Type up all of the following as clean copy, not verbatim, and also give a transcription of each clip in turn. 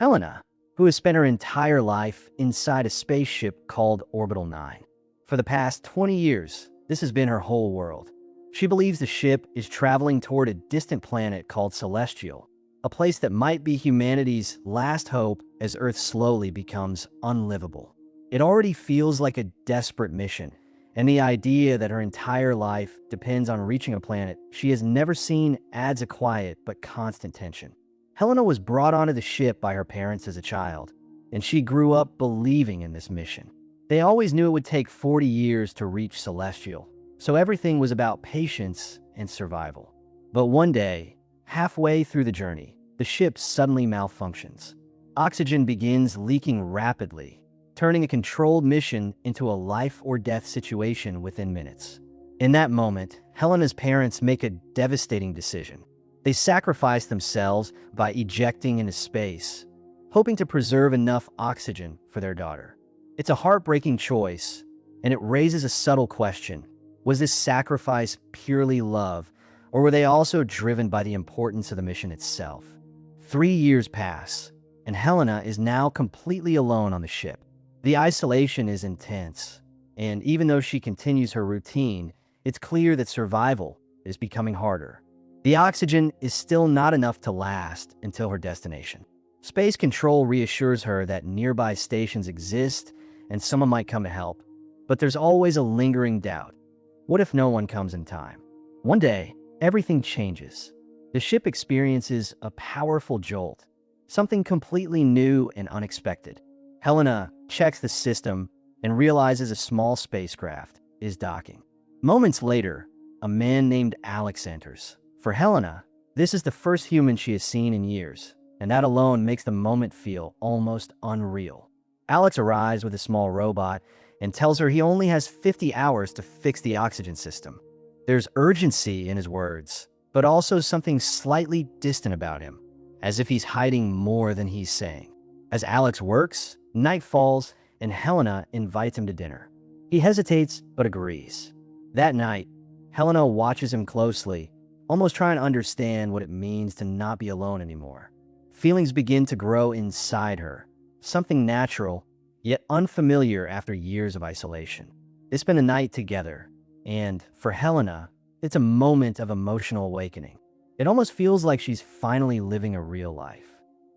Helena, who has spent her entire life inside a spaceship called Orbital 9. For the past 20 years, this has been her whole world. She believes the ship is traveling toward a distant planet called Celestial, a place that might be humanity's last hope as Earth slowly becomes unlivable. It already feels like a desperate mission, and the idea that her entire life depends on reaching a planet she has never seen adds a quiet but constant tension. Helena was brought onto the ship by her parents as a child, and she grew up believing in this mission. They always knew it would take 40 years to reach Celestial, so everything was about patience and survival. But one day, halfway through the journey, the ship suddenly malfunctions. Oxygen begins leaking rapidly, turning a controlled mission into a life-or-death situation within minutes. In that moment, Helena's parents make a devastating decision. They sacrifice themselves by ejecting into space, hoping to preserve enough oxygen for their daughter. It's a heartbreaking choice, and it raises a subtle question. Was this sacrifice purely love, or were they also driven by the importance of the mission itself? 3 years pass, and Helena is now completely alone on the ship. The isolation is intense, and even though she continues her routine, it's clear that survival is becoming harder. The oxygen is still not enough to last until her destination. Space Control reassures her that nearby stations exist and someone might come to help, but there's always a lingering doubt. What if no one comes in time? One day, everything changes. The ship experiences a powerful jolt, something completely new and unexpected. Helena checks the system and realizes a small spacecraft is docking. Moments later, a man named Alex enters. For Helena, this is the first human she has seen in years, and that alone makes the moment feel almost unreal. Alex arrives with a small robot and tells her he only has 50 hours to fix the oxygen system. There's urgency in his words, but also something slightly distant about him, as if he's hiding more than he's saying. As Alex works, night falls, and Helena invites him to dinner. He hesitates, but agrees. That night, Helena watches him closely, almost trying to understand what it means to not be alone anymore. Feelings begin to grow inside her, something natural, yet unfamiliar after years of isolation. They spend the night together, and for Helena, it's a moment of emotional awakening. It almost feels like she's finally living a real life.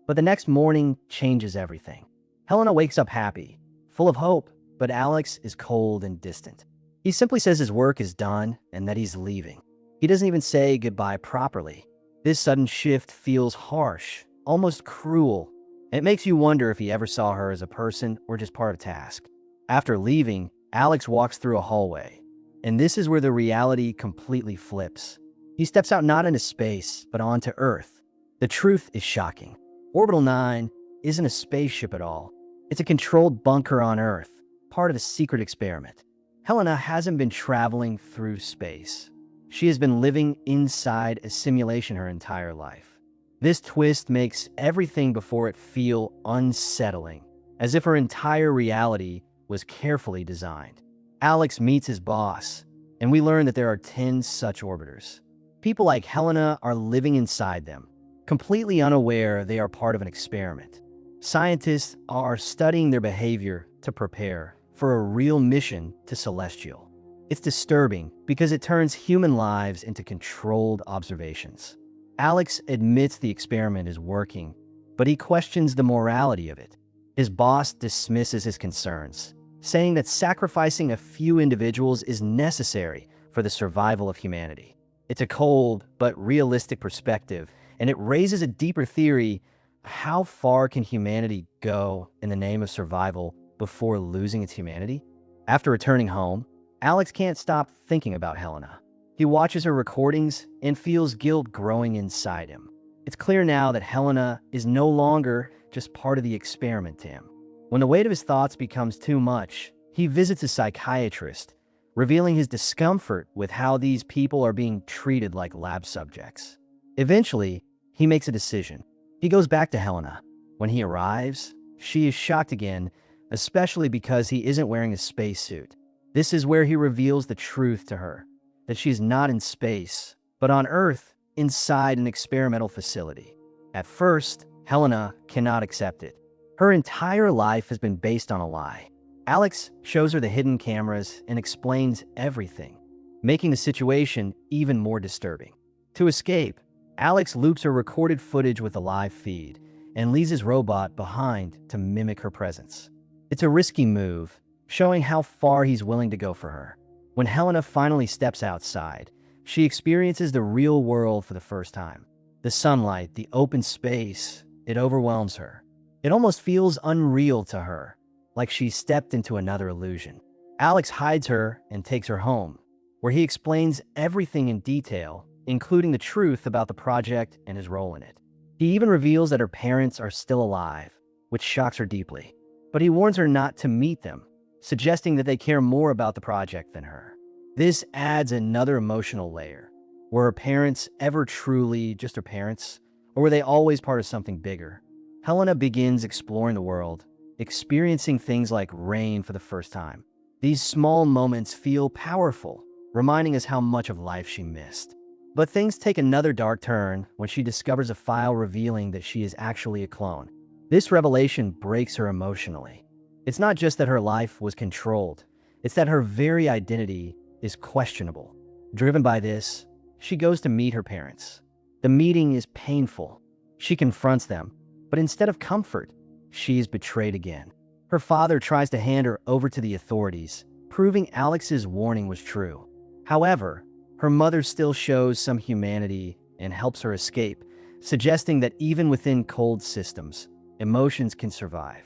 But the next morning changes everything. Helena wakes up happy, full of hope, but Alex is cold and distant. He simply says his work is done and that he's leaving. He doesn't even say goodbye properly. This sudden shift feels harsh, almost cruel. It makes you wonder if he ever saw her as a person or just part of a task. After leaving, Alex walks through a hallway, and this is where the reality completely flips. He steps out not into space, but onto Earth. The truth is shocking. Orbital 9 isn't a spaceship at all. It's a controlled bunker on Earth, part of a secret experiment. Helena hasn't been traveling through space. She has been living inside a simulation her entire life. This twist makes everything before it feel unsettling, as if her entire reality was carefully designed. Alex meets his boss, and we learn that there are 10 such orbiters. People like Helena are living inside them, completely unaware they are part of an experiment. Scientists are studying their behavior to prepare for a real mission to Celestial. It's disturbing because it turns human lives into controlled observations. Alex admits the experiment is working, but he questions the morality of it. His boss dismisses his concerns, saying that sacrificing a few individuals is necessary for the survival of humanity. It's a cold but realistic perspective, and it raises a deeper theory: how far can humanity go in the name of survival before losing its humanity? After returning home, Alex can't stop thinking about Helena. He watches her recordings and feels guilt growing inside him. It's clear now that Helena is no longer just part of the experiment to him. When the weight of his thoughts becomes too much, he visits a psychiatrist, revealing his discomfort with how these people are being treated like lab subjects. Eventually, he makes a decision. He goes back to Helena. When he arrives, she is shocked again, especially because he isn't wearing a spacesuit. This is where he reveals the truth to her, that she is not in space, but on Earth, inside an experimental facility. At first, Helena cannot accept it. Her entire life has been based on a lie. Alex shows her the hidden cameras and explains everything, making the situation even more disturbing. To escape, Alex loops her recorded footage with a live feed and leaves his robot behind to mimic her presence. It's a risky move, showing how far he's willing to go for her. When Helena finally steps outside, she experiences the real world for the first time. The sunlight, the open space, it overwhelms her. It almost feels unreal to her, like she's stepped into another illusion. Alex hides her and takes her home, where he explains everything in detail, including the truth about the project and his role in it. He even reveals that her parents are still alive, which shocks her deeply. But he warns her not to meet them, suggesting that they care more about the project than her. This adds another emotional layer. Were her parents ever truly just her parents, or were they always part of something bigger? Helena begins exploring the world, experiencing things like rain for the first time. These small moments feel powerful, reminding us how much of life she missed. But things take another dark turn when she discovers a file revealing that she is actually a clone. This revelation breaks her emotionally. It's not just that her life was controlled, it's that her very identity is questionable. Driven by this, she goes to meet her parents. The meeting is painful. She confronts them, but instead of comfort, she is betrayed again. Her father tries to hand her over to the authorities, proving Alex's warning was true. However, her mother still shows some humanity and helps her escape, suggesting that even within cold systems, emotions can survive.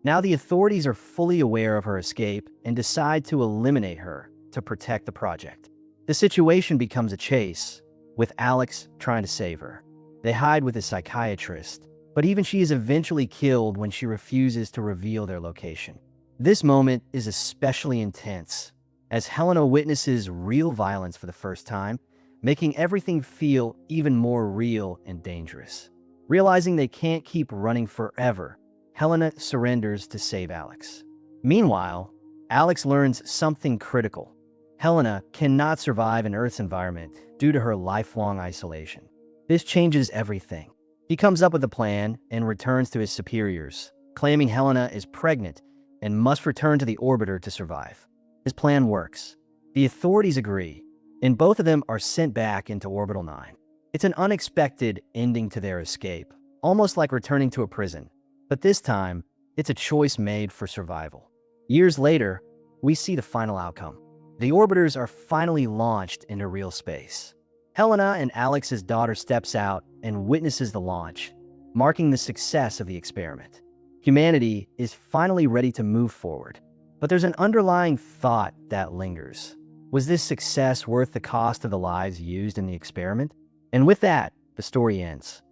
Now the authorities are fully aware of her escape and decide to eliminate her to protect the project. The situation becomes a chase, with Alex trying to save her. They hide with a psychiatrist, but even she is eventually killed when she refuses to reveal their location. This moment is especially intense, as Helena witnesses real violence for the first time, making everything feel even more real and dangerous. Realizing they can't keep running forever, Helena surrenders to save Alex. Meanwhile, Alex learns something critical. Helena cannot survive in Earth's environment due to her lifelong isolation. This changes everything. He comes up with a plan and returns to his superiors, claiming Helena is pregnant and must return to the orbiter to survive. His plan works. The authorities agree, and both of them are sent back into Orbital 9. It's an unexpected ending to their escape, almost like returning to a prison. But this time, it's a choice made for survival. Years later, we see the final outcome. The orbiters are finally launched into real space. Helena and Alex's daughter steps out and witnesses the launch, marking the success of the experiment. Humanity is finally ready to move forward. But there's an underlying thought that lingers. Was this success worth the cost of the lives used in the experiment? And with that, the story ends.